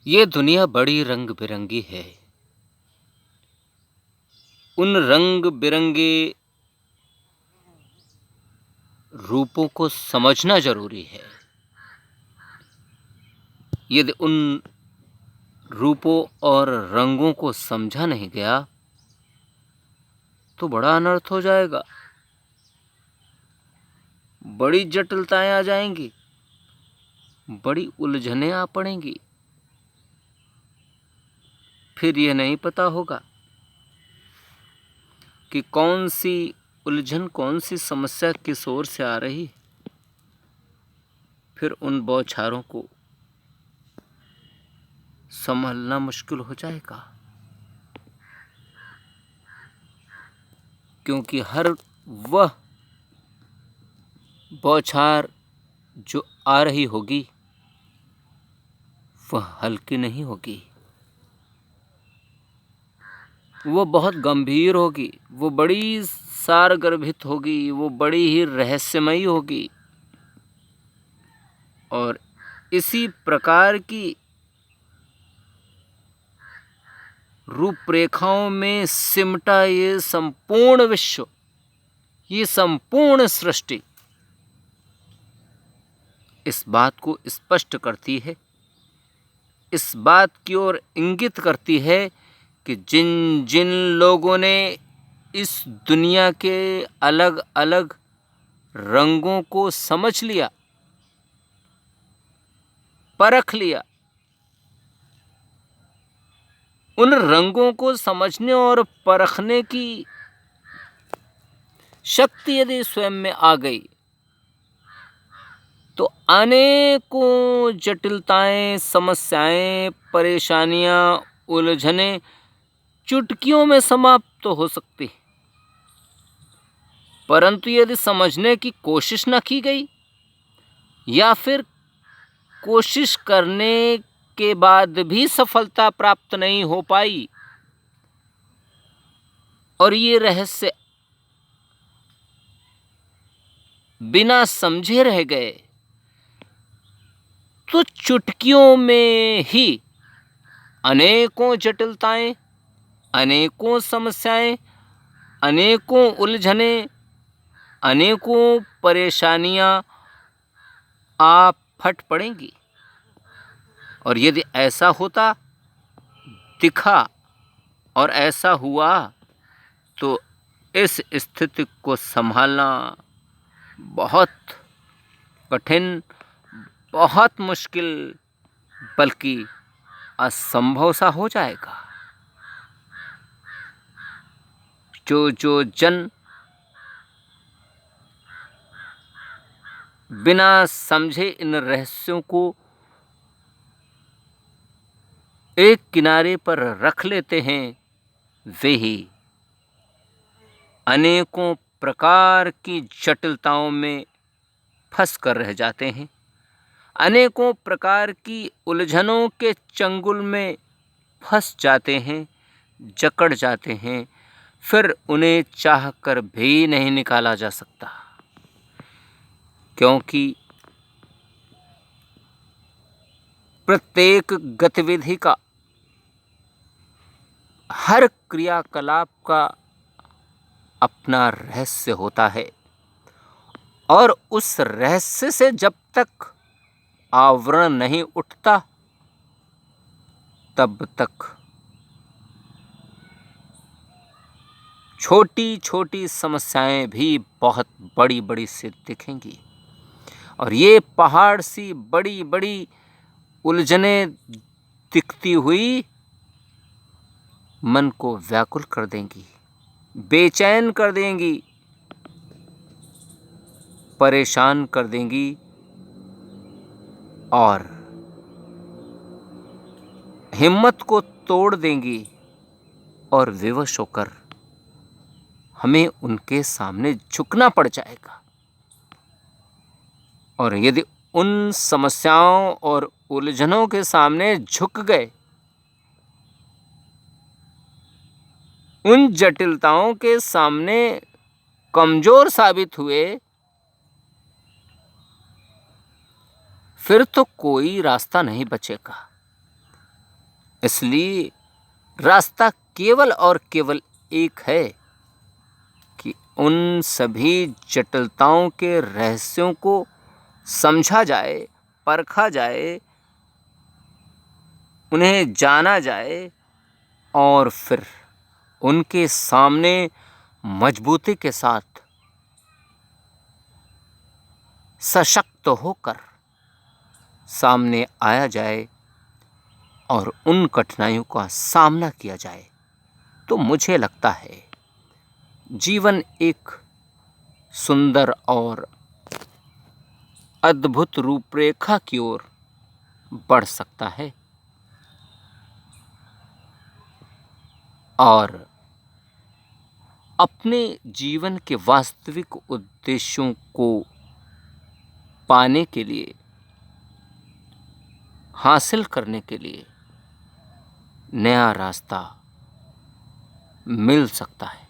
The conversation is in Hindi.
ये दुनिया बड़ी रंग बिरंगी है। उन रंग बिरंगे रूपों को समझना जरूरी है। यदि उन रूपों और रंगों को समझा नहीं गया तो बड़ा अनर्थ हो जाएगा। बड़ी जटिलताएं आ जाएंगी, बड़ी उलझनें आ पड़ेंगी। फिर यह नहीं पता होगा कि कौन सी उलझन, कौन सी समस्या किस ओर से आ रही। फिर उन बौछारों को संभलना मुश्किल हो जाएगा, क्योंकि हर वह बौछार जो आ रही होगी वह हल्की नहीं होगी, वो बहुत गंभीर होगी, वो बड़ी सारगर्भित होगी, वो बड़ी ही रहस्यमयी होगी। और इसी प्रकार की रूपरेखाओं में सिमटा ये संपूर्ण विश्व, ये संपूर्ण सृष्टि इस बात को स्पष्ट करती है, इस बात की ओर इंगित करती है कि जिन जिन लोगों ने इस दुनिया के अलग अलग रंगों को समझ लिया, परख लिया, उन रंगों को समझने और परखने की शक्ति यदि स्वयं में आ गई तो अनेकों जटिलताएं, समस्याएं, परेशानियां, उलझनें चुटकियों में समाप्त तो हो सकती। परंतु यदि समझने की कोशिश न की गई या फिर कोशिश करने के बाद भी सफलता प्राप्त नहीं हो पाई और ये रहस्य बिना समझे रह गए, तो चुटकियों में ही अनेकों जटिलताएं, अनेकों समस्याएं, अनेकों उलझनें, अनेकों परेशानियां आ फट पड़ेंगी। और यदि ऐसा होता दिखा और ऐसा हुआ तो इस स्थिति को संभालना बहुत कठिन, बहुत मुश्किल, बल्कि असंभव सा हो जाएगा। जो जन बिना समझे इन रहस्यों को एक किनारे पर रख लेते हैं, वे ही अनेकों प्रकार की जटिलताओं में फंस कर रह जाते हैं, अनेकों प्रकार की उलझनों के चंगुल में फंस जाते हैं, जकड़ जाते हैं। फिर उन्हें चाह कर भी नहीं निकाला जा सकता, क्योंकि प्रत्येक गतिविधि का, हर क्रियाकलाप का अपना रहस्य होता है। और उस रहस्य से जब तक आवरण नहीं उठता तब तक छोटी छोटी समस्याएं भी बहुत बड़ी बड़ी सी दिखेंगी। और ये पहाड़ सी बड़ी बड़ी उलझनें दिखती हुई मन को व्याकुल कर देंगी, बेचैन कर देंगी, परेशान कर देंगी और हिम्मत को तोड़ देंगी। और विवश होकर हमें उनके सामने झुकना पड़ जाएगा। और यदि उन समस्याओं और उलझनों के सामने झुक गए, उन जटिलताओं के सामने कमजोर साबित हुए, फिर तो कोई रास्ता नहीं बचेगा। इसलिए रास्ता केवल और केवल एक है कि उन सभी जटिलताओं के रहस्यों को समझा जाए, परखा जाए, उन्हें जाना जाए और फिर उनके सामने मजबूती के साथ सशक्त होकर सामने आया जाए और उन कठिनाइयों का सामना किया जाए। तो मुझे लगता है जीवन एक सुंदर और अद्भुत रूपरेखा की ओर बढ़ सकता है और अपने जीवन के वास्तविक उद्देश्यों को पाने के लिए, हासिल करने के लिए नया रास्ता मिल सकता है।